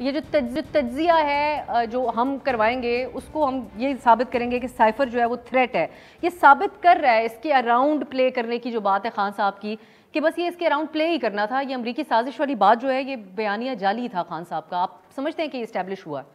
ये जो तज्जिया है जो हम करवाएंगे उसको हम ये साबित करेंगे कि साइफर जो है वो थ्रेट है। ये साबित कर रहा है इसके अराउंड प्ले करने की जो बात है खान साहब की, कि बस ये इसके अराउंड प्ले ही करना था। ये अमरीकी साजिश वाली बात जो है ये बयानिया जाली था खान साहब का। आप समझते हैं कि ये इस्टेब्लिश हुआ?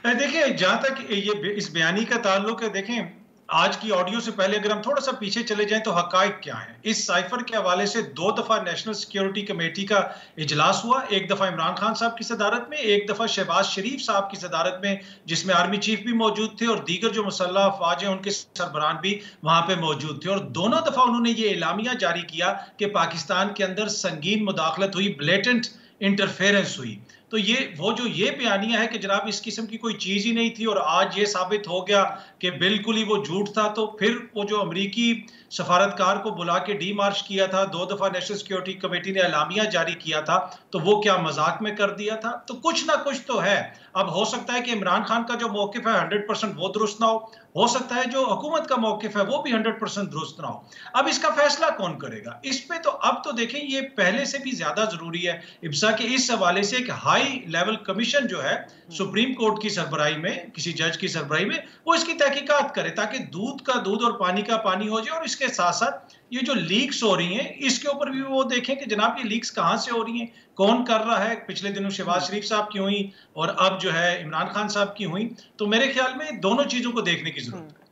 देखिए, जहां तक ये इस बयानी का ताल्लुक है, देखें आज की ऑडियो से पहले अगर हम थोड़ा सा पीछे चले जाएं तो हकाइक क्या है। इस साइफर के हवाले से 2 दफा नेशनल सिक्योरिटी कमेटी का इजलास हुआ, एक दफा इमरान खान साहब की सदारत में, एक दफा शहबाज शरीफ साहब की सदारत में, जिसमें आर्मी चीफ भी मौजूद थे और दीगर जो मुसल्लह अफवाज हैं उनके सरबराह भी वहां पे मौजूद थे। और दोनों दफा उन्होंने ये एलामिया जारी किया कि पाकिस्तान के अंदर संगीन मुदाखलत हुई, ब्लेटेंट इंटरफेरेंस हुई। तो ये बयानिया है कि जनाब इस किस्म की कोई चीज ही नहीं थी और आज ये साबित हो गया कि बिल्कुल ही वो झूठ था। तो फिर वो जो अमरीकी सफारतकार को बुला के डी मार्च किया था, 2 दफा नेशनल सिक्योरिटी कमेटी ने एलामिया जारी किया था, तो वो क्या मजाक में कर दिया था? तो कुछ ना कुछ तो है। अब हो सकता है कि इमरान खान का जो मौकिफ है 100% वो दुरुस्त ना हो सकता है जो हुकूमत का मौकिफ है वो भी 100% दुरुस्त ना हो। अब इसका फैसला कौन करेगा इस पे? तो अब तो देखें, ये पहले से भी ज्यादा जरूरी है इब्सा के इस हवाले से एक हाई लेवल कमीशन जो है सुप्रीम कोर्ट की सरबराही में, किसी जज की सरबराही में, वो इसकी तहकीकात करे ताकि दूध का दूध और पानी का पानी हो जाए। और इसके साथ साथ ये जो लीक्स हो रही हैं इसके ऊपर भी वो देखें कि जनाब ये लीक्स कहां से हो रही हैं, कौन कर रहा है। पिछले दिनों शहबाज शरीफ साहब की हुई और अब जो है इमरान खान साहब की हुई। तो मेरे ख्याल में दोनों चीजों को देखने की जरूरत है।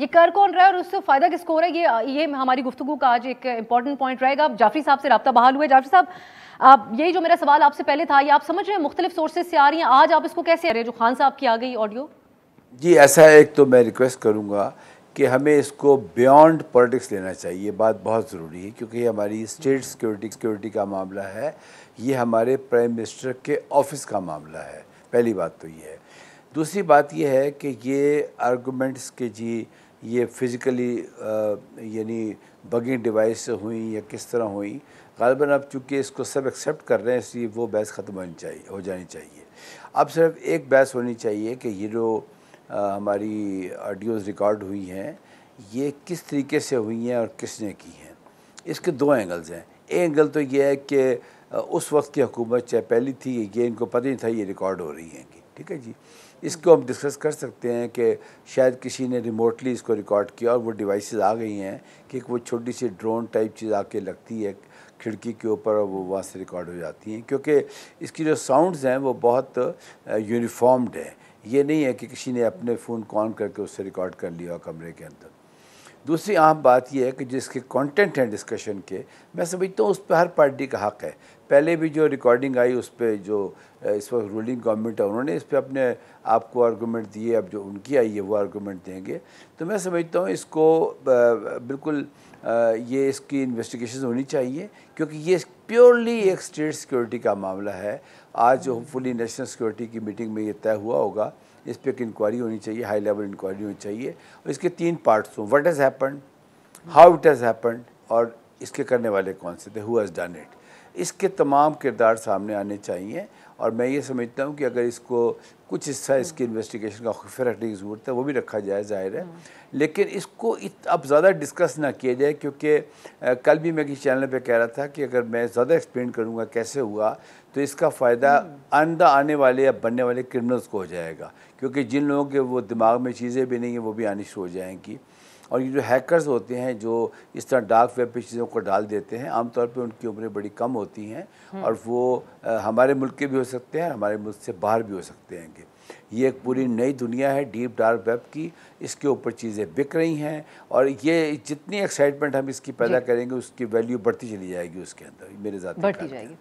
ये कर कौन रहा है और उससे फायदा किसको हो रहा है, ये हमारी गुफ्तगू का आज एक इंपॉर्टेंट पॉइंट रहेगा। अब जाफरी साहब से राब्ता बहाल हुए। जाफरी साहब, आप यही जो मेरा सवाल आपसे पहले था, ये आप समझ रहे हैं मुख्तलिफ सोर्सेज से आ रही हैं, आज आप इसको कैसे आ रहे हैं जो खान साहब की आ गई ऑडियो? जी, ऐसा एक तो मैं रिक्वेस्ट करूंगा कि हमें इसको बियॉन्ड पॉलिटिक्स लेना चाहिए। ये बात बहुत ज़रूरी है क्योंकि ये हमारी स्टेट सिक्योरिटी का मामला है, ये हमारे प्राइम मिनिस्टर के ऑफिस का मामला है। पहली बात तो ये है। दूसरी बात ये है कि ये आर्गूमेंट्स के जी ये फिज़िकली यानी बगिंग डिवाइस से हुई या किस तरह हुई, ग़ालिबन अब चूँकि इसको सब एक्सेप्ट कर रहे हैं इसलिए वो बहस ख़त्म हो जानी चाहिए। अब सिर्फ एक बहस होनी चाहिए कि ये जो हमारी ऑडियोज़ रिकॉर्ड हुई हैं ये किस तरीके से हुई हैं और किसने की हैं। इसके दो एंगल्स हैं। एक एंगल तो ये है कि उस वक्त की हुकूमत चाहे पहली थी, ये इनको पता नहीं था ये रिकॉर्ड हो रही हैं कि, ठीक है जी। इसको हम डिस्कस कर सकते हैं कि शायद किसी ने रिमोटली इसको रिकॉर्ड किया और वो डिवाइसेस आ गई हैं कि वो छोटी सी ड्रोन टाइप चीज़ आके लगती है खिड़की के ऊपर और वो वहाँ से रिकॉर्ड हो जाती हैं, क्योंकि इसकी जो साउंड्स हैं वो बहुत यूनिफॉर्म्ड है। ये नहीं है कि किसी ने अपने फ़ोन को ऑन करके उससे रिकॉर्ड कर लिया कमरे के अंदर। दूसरी अहम बात यह है कि जिसके कंटेंट हैं डिस्कशन के, मैं समझता हूँ उस पर हर पार्टी का हक़ है। पहले भी जो रिकॉर्डिंग आई उस पर जो इस वक्त रूलिंग गवर्नमेंट है उन्होंने इस पर अपने आपको आर्गूमेंट दिए, अब जो उनकी आई है वो आर्गूमेंट देंगे। तो मैं समझता हूँ इसको बिल्कुल ये इसकी इन्वेस्टिगेशन होनी चाहिए क्योंकि ये प्योरली एक स्टेट सिक्योरिटी का मामला है। आज होपफुली नेशनल सिक्योरिटी की मीटिंग में ये तय हुआ होगा, इस पर एक इंक्वायरी होनी चाहिए, हाई लेवल इंक्वायरी होनी चाहिए और इसके 3 पार्ट्स हों, what has happened, how it has happened और इसके करने वाले कौन से थे, हु हैज़ डन इट। इसके तमाम किरदार सामने आने चाहिए और मैं ये समझता हूँ कि अगर इसको कुछ हिस्सा इसकी इन्वेस्टिगेशन का खुफिया रखने की ज़रूरत है वो भी रखा जाए, ज़ाहिर है। लेकिन इसको अब ज़्यादा डिस्कस ना किया जाए क्योंकि कल भी मैं किसी चैनल पे कह रहा था कि अगर मैं ज़्यादा एक्सप्लेन करूँगा कैसे हुआ तो इसका फ़ायदा आने वाले या बनने वाले क्रिमिनल्स को हो जाएगा, क्योंकि जिन लोगों के वो दिमाग में चीज़ें भी नहीं हैं वो भी आनी शुरू हो जाएंगी। और ये जो हैकर्स होते हैं जो इस तरह डार्क वेब पे चीज़ों को डाल देते हैं, आमतौर पे उनकी उम्रें बड़ी कम होती हैं और वो हमारे मुल्क के भी हो सकते हैं, हमारे मुल्क से बाहर भी हो सकते हैं। कि ये एक पूरी नई दुनिया है डीप डार्क वेब की, इसके ऊपर चीज़ें बिक रही हैं और ये जितनी एक्साइटमेंट हम इसकी पैदा करेंगे उसकी वैल्यू बढ़ती चली जाएगी उसके अंदर, मेरे ज़ाती बढ़ती ख्याल है। जाएगी।